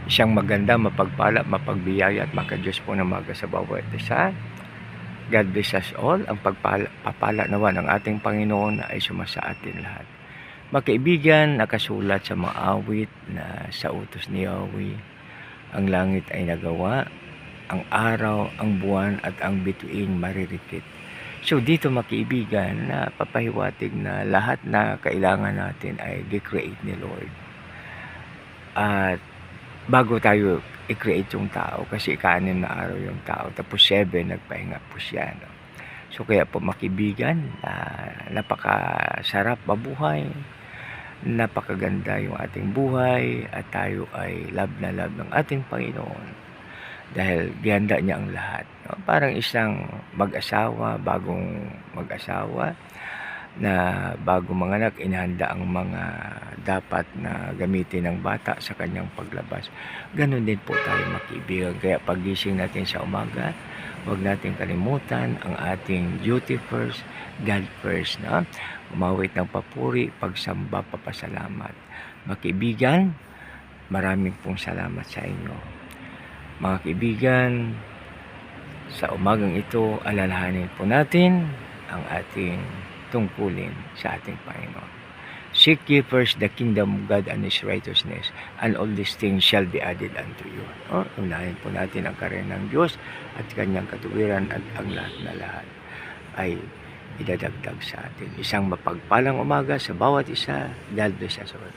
Isang maganda, mapagpala, mapagbiyaya at makadiyos po ng maga sa bawat isa. God bless us all. Ang papala nawa ng ating Panginoon ay sumasa atin lahat. Mga kaibigan, nakasulat sa mga awit na sa utos ni Yahweh, ang langit ay nagawa, ang araw, ang buwan at ang bituin maririkit. So dito mga kaibigan, na papahiwatig na lahat na kailangan natin ay di-create ni Lord. At bago tayo i-create yung tao, kasi ika-6 na araw yung tao, tapos 7 nagpahinga po siya, no? So kaya po mga kaibigan, napakasarap mabuhay, napakaganda yung ating buhay, at tayo ay love na love ng ating Panginoon dahil gihanda niya ang lahat, no? Parang isang bagong mag-asawa na bago manganak, inihanda ang mga dapat na gamitin ng bata sa kanyang paglabas. Ganon din po tayo mga kaibigan. Kaya pagising natin sa umaga, huwag natin kalimutan ang ating duty first, God first, no? Umawit ng papuri, pagsamba, papasalamat. Mga kaibigan, maraming pong salamat sa inyo. Mga kaibigan, sa umagang ito, alalahanin po natin ang ating tungkulin sa ating Panginoon. Seek ye first the kingdom of God and His righteousness, and all these things shall be added unto you. Unahin po natin ang karyan ng Diyos at kanyang katuwiran, at ang lahat na lahat ay idadagdag sa atin. Isang mapagpalang umaga sa bawat isa. God bless us all.